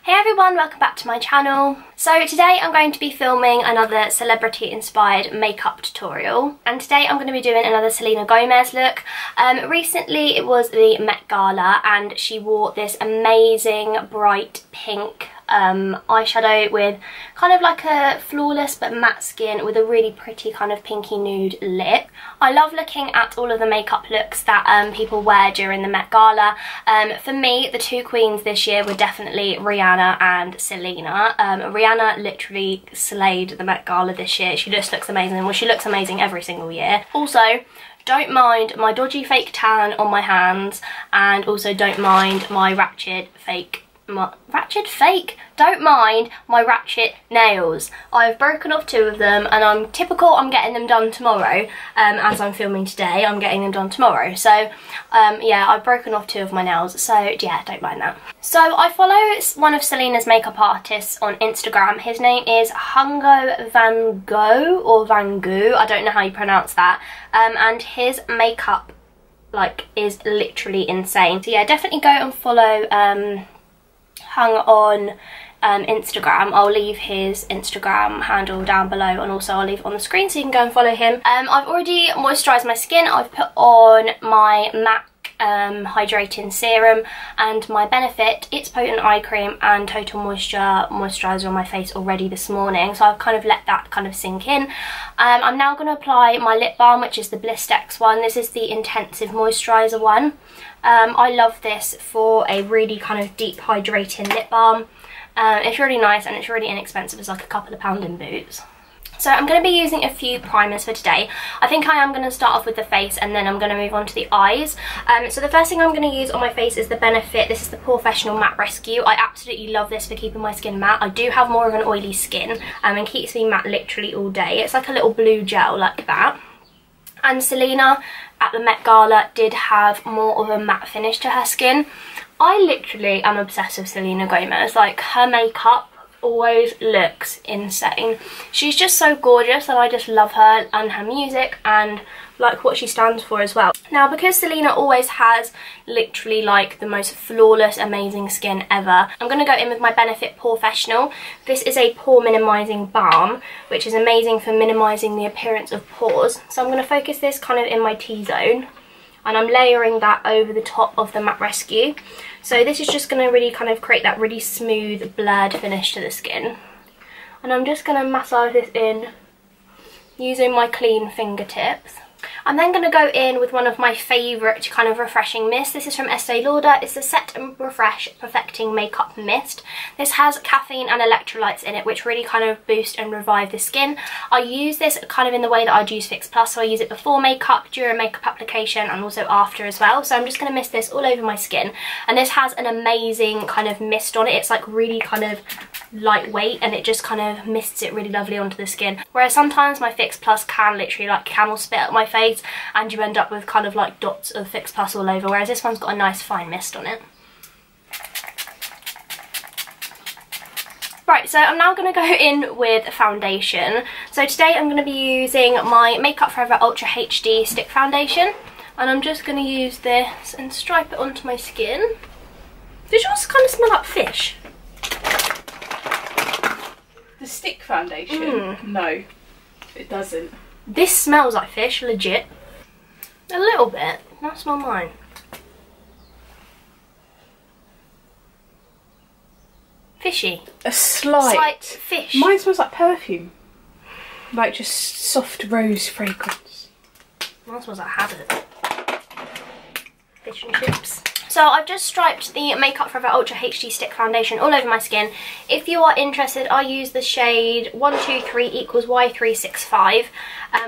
Hey everyone, welcome back to my channel. So today I'm going to be filming another celebrity inspired makeup tutorial, and today I'm going to be doing another Selena Gomez look. Recently it was the Met Gala and she wore this amazing bright pink eyeshadow with kind of like a flawless but matte skin with a really pretty kind of pinky nude lip. I love looking at all of the makeup looks that people wear during the Met Gala. For me, the two queens this year were definitely Rihanna and Selena. Rihanna literally slayed the Met Gala this year. She just looks amazing. Well, she looks amazing every single year. Also, don't mind my dodgy fake tan on my hands, and also don't mind my don't mind my ratchet nails. I've broken off two of them and I'm getting them done tomorrow. As I'm filming today, I'm getting them done tomorrow. So yeah, I've broken off two of my nails, so yeah, don't mind that. So I follow one of Selena's makeup artists on Instagram. His name is Hungo Van Gogh or Van Gogh, I don't know how you pronounce that. And his makeup is literally insane. So yeah, definitely go and follow Hung on Instagram. I'll leave his Instagram handle down below, and also I'll leave it on the screen so you can go and follow him. I've already moisturised my skin. I've put on my MAC hydrating serum and my Benefit It's Potent Eye Cream and Total Moisture moisturiser on my face already this morning, so I've kind of let that kind of sink in. I'm now going to apply my lip balm, which is the Blistex one. This is the intensive moisturiser one. I love this for a really kind of deep hydrating lip balm. It's really nice and it's really inexpensive. It's like a couple of pound in Boots. So I'm going to be using a few primers for today. I think I am going to start off with the face and then I'm going to move on to the eyes. So the first thing I'm going to use on my face is the Benefit. This is the Professional Matte Rescue. I absolutely love this for keeping my skin matte. I do have more of an oily skin and keeps me matte literally all day. It's like a little blue gel like that. And Selena at the Met Gala did have more of a matte finish to her skin. I literally am obsessed with Selena Gomez. Like, her makeup always looks insane. She's just so gorgeous and I just love her and her music and like what she stands for as well. Now, because Selena always has literally like the most flawless amazing skin ever, I'm going to go in with my Benefit Professional. This is a pore minimising balm which is amazing for minimising the appearance of pores. So I'm going to focus this kind of in my T-zone and I'm layering that over the top of the Matte Rescue. So this is just going to really kind of create that really smooth blurred finish to the skin. And I'm just going to massage this in using my clean fingertips. I'm then going to go in with one of my favourite kind of refreshing mists. This is from Estee Lauder. It's the Set and Refresh Perfecting Makeup Mist. This has caffeine and electrolytes in it, which really kind of boost and revive the skin. I use this kind of in the way that I'd use Fix Plus. So I use it before makeup, during makeup application, and also after as well. So I'm just going to mist this all over my skin. And this has an amazing kind of mist on it. It's like really kind of lightweight and it just kind of mists it really lovely onto the skin. Whereas sometimes my Fix Plus can literally like camel spit up my face and you end up with kind of like dots of Fix Plus all over, whereas this one's got a nice fine mist on it. Right, so I'm now going to go in with foundation. So today I'm going to be using my Makeup Forever Ultra HD Stick Foundation, and I'm just going to use this and stripe it onto my skin. Does yours kind of smell like fish? The stick foundation? No, it doesn't. This smells like fish, legit. A little bit. Now smell mine. Fishy. A slight fish. Mine smells like perfume. Like just soft rose fragrance. Mine smells like Hazard. Fish and chips. So I've just striped the Makeup Forever Ultra HD Stick Foundation all over my skin. If you are interested, I use the shade 123 equals Y365,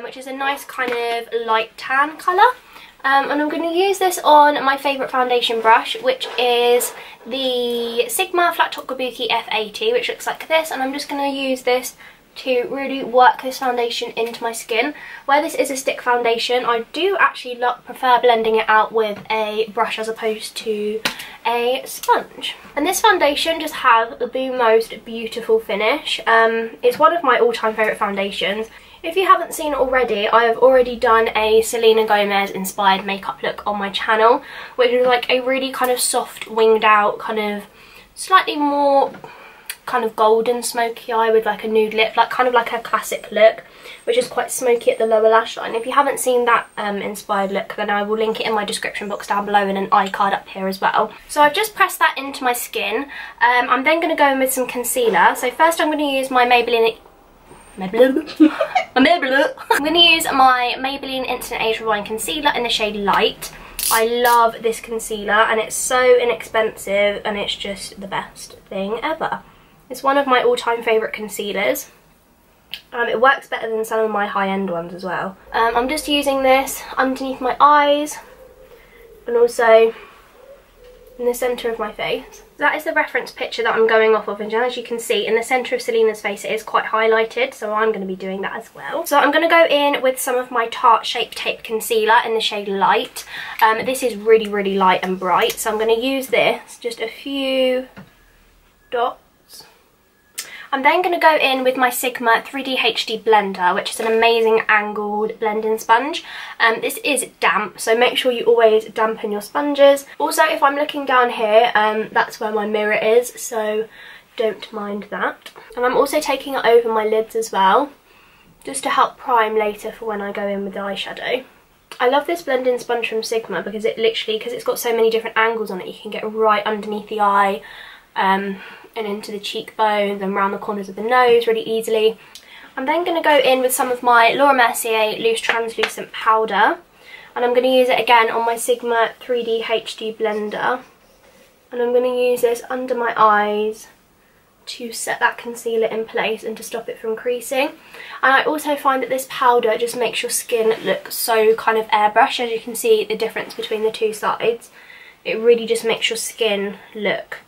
which is a nice kind of light tan colour. And I'm going to use this on my favourite foundation brush, which is the Sigma Flat Top Kabuki F80, which looks like this. And I'm just going to use this to really work this foundation into my skin. Where this is a stick foundation, I do actually prefer blending it out with a brush as opposed to a sponge. And this foundation just has the most beautiful finish. It's one of my all-time favourite foundations. If you haven't seen already, I have already done a Selena Gomez inspired makeup look on my channel, which is like a really kind of soft, winged out, kind of slightly more kind of golden smoky eye with like a nude lip, like kind of like a classic look, which is quite smoky at the lower lash line. If you haven't seen that inspired look, then I will link it in my description box down below and an iCard up here as well. So I've just pressed that into my skin. I'm then going to go in with some concealer. So first I'm going to use my Maybelline I'm going to use my Maybelline Instant Age Rewind Concealer in the shade Light. I love this concealer and it's so inexpensive and it's just the best thing ever. It's one of my all-time favourite concealers. It works better than some of my high-end ones as well. I'm just using this underneath my eyes and also in the centre of my face. That is the reference picture that I'm going off of, and as you can see in the centre of Selena's face it is quite highlighted, so I'm going to be doing that as well. So I'm going to go in with some of my Tarte Shape Tape Concealer in the shade Light. This is really, really light and bright, so I'm going to use this, just a few dots. I'm then going to go in with my Sigma 3D HD Blender, which is an amazing angled blending sponge. This is damp, so make sure you always dampen your sponges. Also, if I'm looking down here, that's where my mirror is, so don't mind that. And I'm also taking it over my lids as well, just to help prime later for when I go in with the eyeshadow. I love this blending sponge from Sigma because it's got so many different angles on it, you can get right underneath the eye, and into the cheekbones and around the corners of the nose really easily. I'm then going to go in with some of my Laura Mercier Loose Translucent Powder, and I'm going to use it again on my Sigma 3D HD Blender, and I'm going to use this under my eyes to set that concealer in place and to stop it from creasing. And I also find that this powder just makes your skin look so kind of airbrushed. As you can see the difference between the two sides, it really just makes your skin look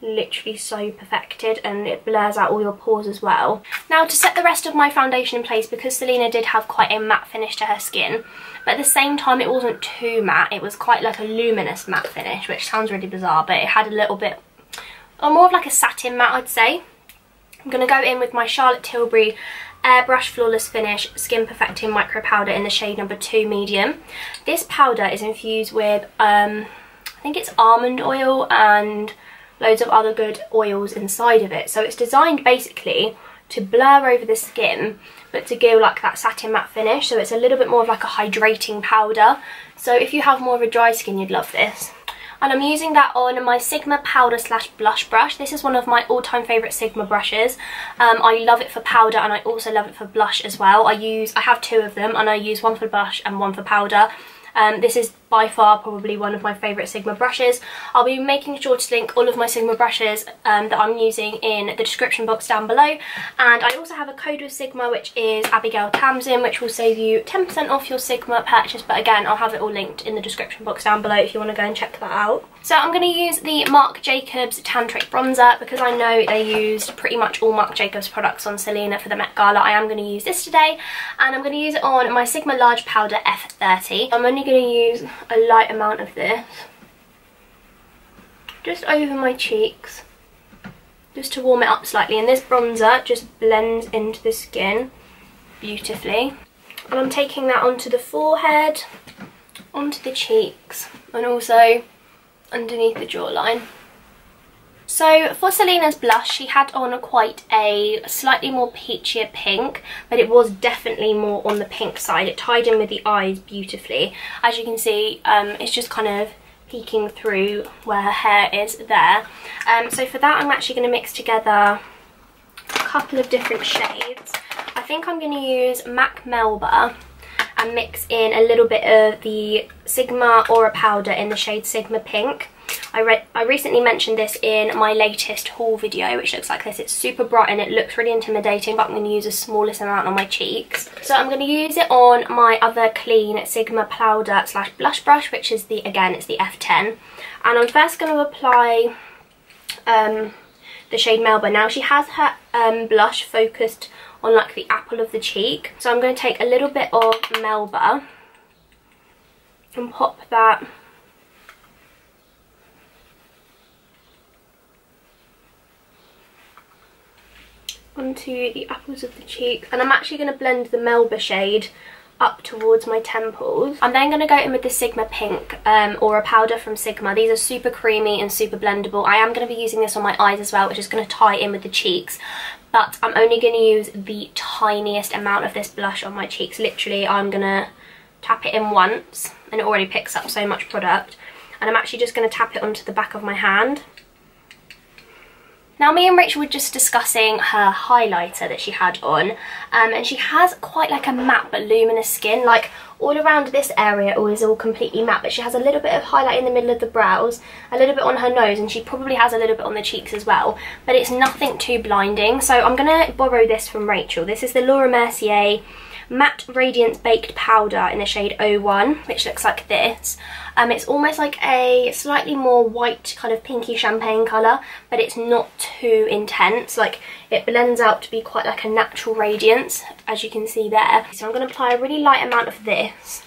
literally so perfected, and it blurs out all your pores as well. Now to set the rest of my foundation in place, because Selena did have quite a matte finish to her skin, but at the same time it wasn't too matte, it was quite like a luminous matte finish, which sounds really bizarre, but it had a little bit more of like a satin matte, I'd say. I'm going to go in with my Charlotte Tilbury Airbrush Flawless Finish Skin Perfecting Micro Powder in the shade number 2 Medium. This powder is infused with I think it's almond oil and loads of other good oils inside of it, so it's designed basically to blur over the skin but to give like that satin matte finish, so it's a little bit more of like a hydrating powder. So if you have more of a dry skin, you'd love this. And I'm using that on my Sigma powder slash blush brush. This is one of my all-time favourite Sigma brushes. I love it for powder and I also love it for blush as well. I have two of them and I use one for blush and one for powder. This is by far probably one of my favourite Sigma brushes. I'll be making sure to link all of my Sigma brushes that I'm using in the description box down below. And I also have a code with Sigma, which is Abigail Tamsin, which will save you 10% off your Sigma purchase. But again, I'll have it all linked in the description box down below if you want to go and check that out. So I'm going to use the Marc Jacobs Tantric Bronzer because I know they used pretty much all Marc Jacobs products on Selena for the Met Gala. I am going to use this today, and I'm going to use it on my Sigma Large Powder F30. I'm only going to use a light amount of this just over my cheeks, just to warm it up slightly, and this bronzer just blends into the skin beautifully. And I'm taking that onto the forehead, onto the cheeks, and also underneath the jawline. So for Selena's blush, she had on quite a slightly more peachier pink, but it was definitely more on the pink side. It tied in with the eyes beautifully. As you can see, it's just kind of peeking through where her hair is there. So for that, I'm actually going to mix together a couple of different shades. I think I'm going to use MAC Melba and mix in a little bit of the Sigma Aura powder in the shade Sigma Pink. I recently mentioned this in my latest haul video, which looks like this. It's super bright and it looks really intimidating, but I'm going to use the smallest amount on my cheeks. So I'm going to use it on my other clean Sigma powder slash blush brush, which is again it's the F10. And I'm first going to apply the shade Melba. Now she has her blush focused on like the apple of the cheek, so I'm going to take a little bit of Melba and pop that onto the apples of the cheek. And I'm actually going to blend the Melba shade up towards my temples. I'm then going to go in with the Sigma Pink or a powder from Sigma. These are super creamy and super blendable. I am going to be using this on my eyes as well, which is going to tie in with the cheeks. But I'm only going to use the tiniest amount of this blush on my cheeks. Literally, I'm going to tap it in once, and it already picks up so much product. And I'm actually just going to tap it onto the back of my hand. Now, me and Rachel were just discussing her highlighter that she had on, and she has quite like a matte but luminous skin. Like, all around this area is all completely matte, but she has a little bit of highlight in the middle of the brows, a little bit on her nose, and she probably has a little bit on the cheeks as well, but it's nothing too blinding. So I'm going to borrow this from Rachel. This is the Laura Mercier Matte Radiance Baked Powder in the shade 01, which looks like this. It's almost like a slightly more white kind of pinky champagne colour, but it's not too intense. Like, it blends out to be quite like a natural radiance, as you can see there. So I'm going to apply a really light amount of this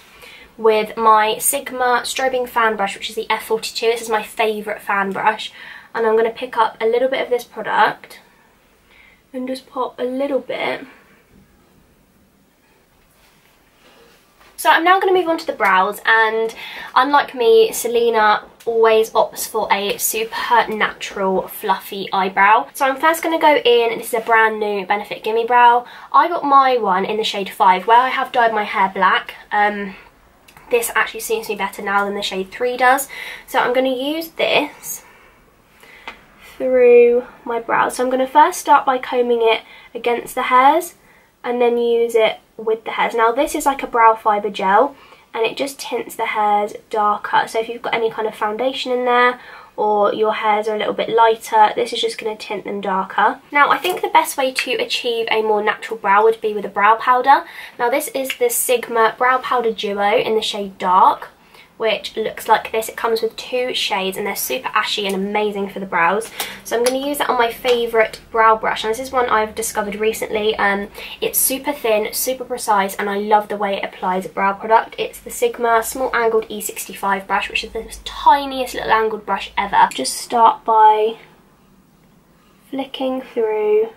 with my Sigma Strobing fan brush, which is the F42. This is my favourite fan brush. And I'm going to pick up a little bit of this product and just pop a little bit. So I'm now going to move on to the brows, and unlike me, Selena always opts for a super natural fluffy eyebrow. So I'm first going to go in, this is a brand new Benefit Gimme Brow. I got my one in the shade 5, where I have dyed my hair black. This actually suits me better now than the shade 3 does. So I'm going to use this through my brows. So I'm going to first start by combing it against the hairs, and then use it with the hairs. Now, this is like a brow fibre gel, and it just tints the hairs darker. So if you've got any kind of foundation in there, or your hairs are a little bit lighter, this is just going to tint them darker. Now, I think the best way to achieve a more natural brow would be with a brow powder. Now, this is the Sigma Brow Powder Duo in the shade Dark, which looks like this. It comes with 2 shades, and they're super ashy and amazing for the brows. So I'm going to use that on my favourite brow brush, and this is one I've discovered recently. It's super thin, super precise, and I love the way it applies brow product. It's the Sigma Small Angled E65 brush, which is the tiniest little angled brush ever. Just start by flicking through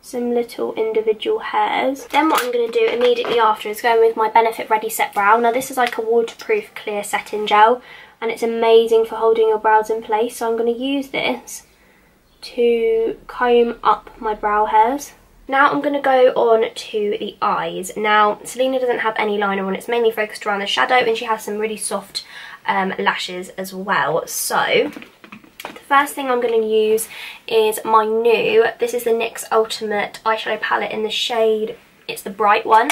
some little individual hairs. Then what I'm going to do immediately after is go in with my Benefit Ready Set Brow. Now, this is like a waterproof clear setting gel, and it's amazing for holding your brows in place. So I'm going to use this to comb up my brow hairs. Now I'm going to go on to the eyes. Now, Selena doesn't have any liner on, it's mainly focused around the shadow, and she has some really soft lashes as well. So the first thing I'm going to use is my new, this is the NYX Ultimate eyeshadow palette in the shade, it's the bright one.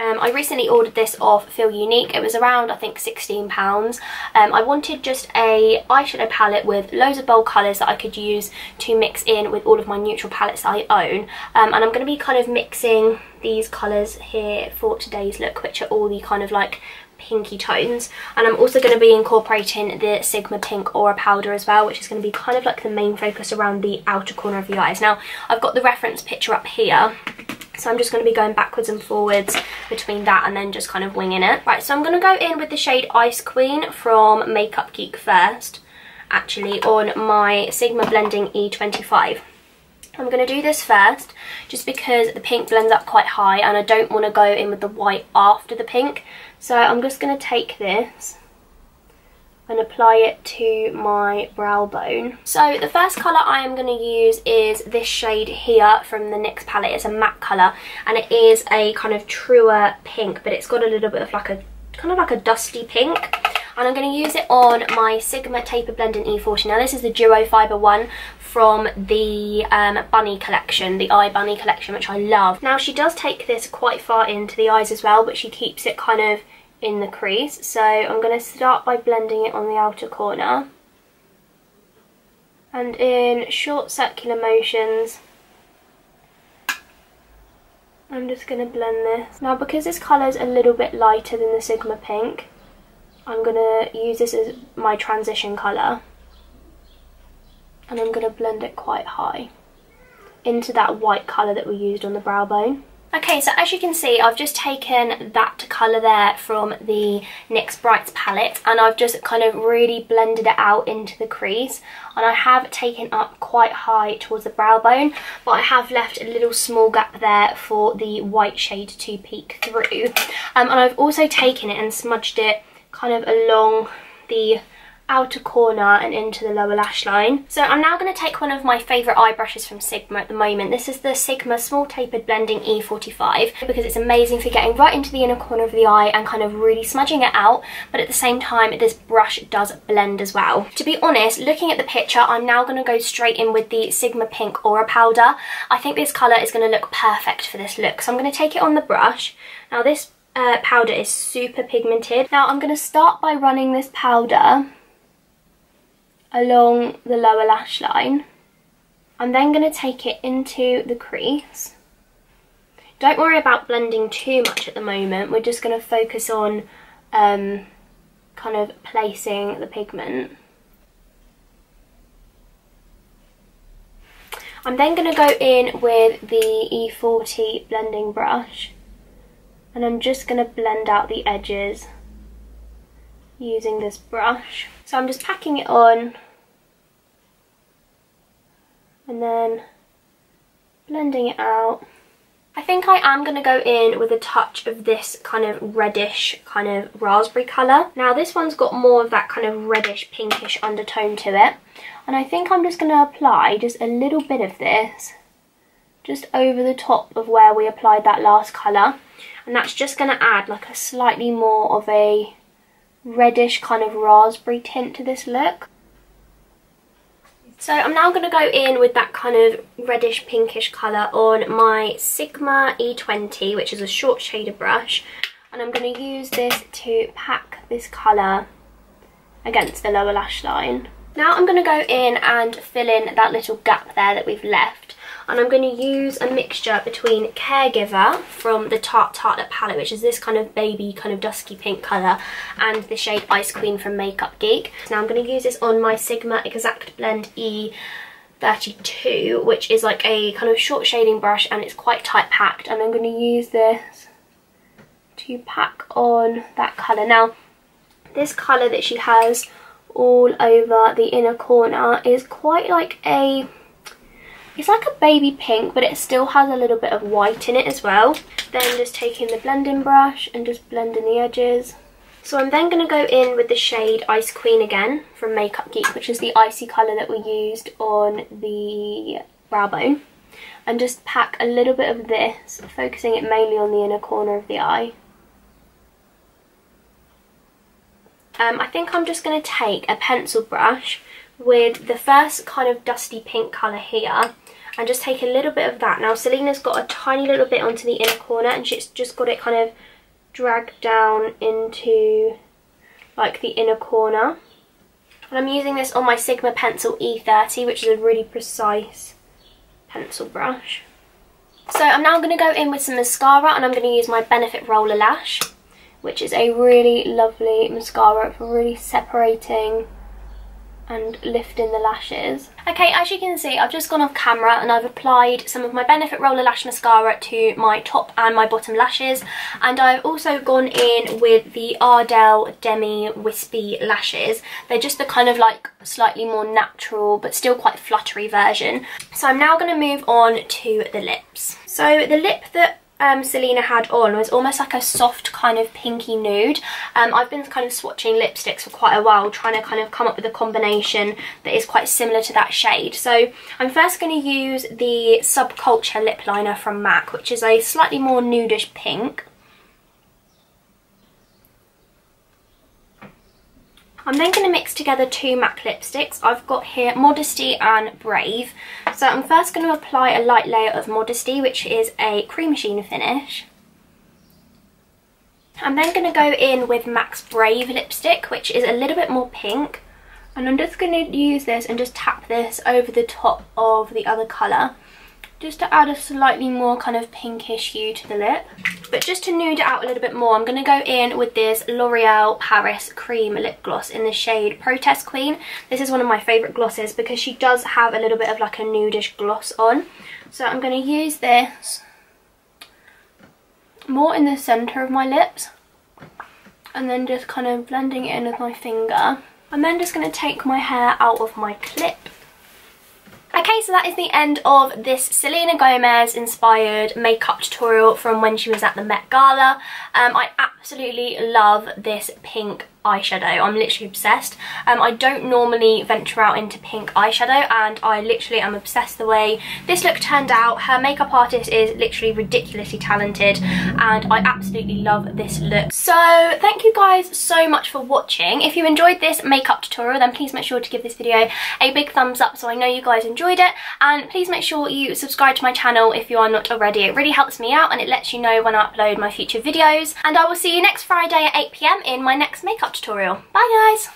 I recently ordered this off Feel Unique. It was around, I think, £16. I wanted just a eyeshadow palette with loads of bold colours that I could use to mix in with all of my neutral palettes that I own. And I'm going to be kind of mixing these colours here for today's look, which are all the kind of like pinky tones. And I'm also going to be incorporating the Sigma Pink Aura powder as well, which is going to be kind of like the main focus around the outer corner of the eyes. Now, I've got the reference picture up here, so I'm just going to be going backwards and forwards between that and then just kind of winging it. Right, so I'm going to go in with the shade Ice Queen from Makeup Geek first, actually, on my Sigma Blending E25. I'm going to do this first just because the pink blends up quite high and I don't want to go in with the white after the pink. So I'm just going to take this and apply it to my brow bone. So the first colour I am going to use is this shade here from the NYX palette. It's a matte colour and it is a kind of truer pink, but it's got a little bit of like a kind of like a dusty pink. And I'm going to use it on my Sigma Taper Blending E40. Now, this is the Duo Fibre one from the Bunny collection, the Eye Bunny collection, which I love. Now, she does take this quite far into the eyes as well, but she keeps it kind of in the crease. So I'm going to start by blending it on the outer corner. And in short circular motions, I'm just going to blend this. Now, because this colour is a little bit lighter than the Sigma Pink, I'm going to use this as my transition colour, and I'm going to blend it quite high into that white colour that we used on the brow bone. Okay, so as you can see, I've just taken that colour there from the NYX Brights palette and I've just kind of really blended it out into the crease, and I have taken up quite high towards the brow bone, but I have left a little small gap there for the white shade to peek through. And I've also taken it and smudged it kind of along the outer corner and into the lower lash line. So I'm now going to take one of my favourite eye brushes from Sigma at the moment. This is the Sigma Small Tapered Blending E45 because it's amazing for getting right into the inner corner of the eye and kind of really smudging it out, but at the same time this brush does blend as well. To be honest, looking at the picture, I'm now going to go straight in with the Sigma Pink Aura Powder. I think this colour is going to look perfect for this look, so I'm going to take it on the brush. Now this powder is super pigmented. Now I'm going to start by running this powder along the lower lash line. I'm then going to take it into the crease. Don't worry about blending too much at the moment, we're just going to focus on kind of placing the pigment. I'm then going to go in with the E40 blending brush and I'm just going to blend out the edges using this brush. So I'm just packing it on and then blending it out. I think I am going to go in with a touch of this kind of reddish kind of raspberry colour. Now this one's got more of that kind of reddish pinkish undertone to it, and I think I'm just going to apply just a little bit of this just over the top of where we applied that last colour, and that's just going to add like a slightly more of a reddish kind of raspberry tint to this look. So I'm now going to go in with that kind of reddish pinkish colour on my Sigma E20, which is a short shader brush, and I'm going to use this to pack this colour against the lower lash line. Now I'm going to go in and fill in that little gap there that we've left, and I'm going to use a mixture between Caregiver from the Tarte palette, which is this kind of baby kind of dusky pink colour, and the shade Ice Queen from Makeup Geek. Now I'm going to use this on my Sigma Exact Blend E32, which is like a kind of short shading brush and it's quite tight packed, and I'm going to use this to pack on that colour. Now this colour that she has all over the inner corner is quite like a, it's like a baby pink, but it still has a little bit of white in it as well. Then just taking the blending brush and just blending the edges. So I'm then going to go in with the shade Ice Queen again from Makeup Geek, which is the icy colour that we used on the brow bone, and just pack a little bit of this, focusing it mainly on the inner corner of the eye. I think I'm just going to take a pencil brush with the first kind of dusty pink colour here and just take a little bit of that. Now Selena's got a tiny little bit onto the inner corner and she's just got it kind of dragged down into like the inner corner. And I'm using this on my Sigma Pencil E30, which is a really precise pencil brush. So I'm now going to go in with some mascara, and I'm going to use my Benefit Roller Lash, which is a really lovely mascara for really separating and lifting the lashes. Okay, as you can see, I've just gone off camera and I've applied some of my Benefit Roller Lash Mascara to my top and my bottom lashes, and I've also gone in with the Ardell Demi Wispy Lashes. They're just the kind of like slightly more natural but still quite fluttery version. So I'm now going to move on to the lips. So the lip that Selena had on was almost like a soft kind of pinky nude. I've been kind of swatching lipsticks for quite a while, trying to kind of come up with a combination that is quite similar to that shade. So I'm first going to use the Subculture lip liner from MAC, which is a slightly more nudish pink. I'm then going to mix together two MAC lipsticks. I've got here Modesty and Brave. So I'm first going to apply a light layer of Modesty, which is a cream sheen finish. I'm then going to go in with MAC's Brave lipstick, which is a little bit more pink. And I'm just going to use this and just tap this over the top of the other colour, just to add a slightly more kind of pinkish hue to the lip. But just to nude it out a little bit more, I'm going to go in with this L'Oreal Paris Cream Lip Gloss in the shade Protest Queen. This is one of my favourite glosses because she does have a little bit of like a nudish gloss on. So I'm going to use this more in the centre of my lips, and then just kind of blending it in with my finger. I'm then just going to take my hair out of my clip. Okay, so that is the end of this Selena Gomez inspired makeup tutorial from when she was at the Met Gala. I absolutely love this pink eyeshadow. I'm literally obsessed. I don't normally venture out into pink eyeshadow, and I literally am obsessed the way this look turned out. Her makeup artist is literally ridiculously talented, and I absolutely love this look. So thank you guys so much for watching. If you enjoyed this makeup tutorial, then please make sure to give this video a big thumbs up so I know you guys enjoyed it, and please make sure you subscribe to my channel if you are not already. It really helps me out and it lets you know when I upload my future videos, and I will see you next Friday at 8 PM in my next makeup tutorial. Bye guys!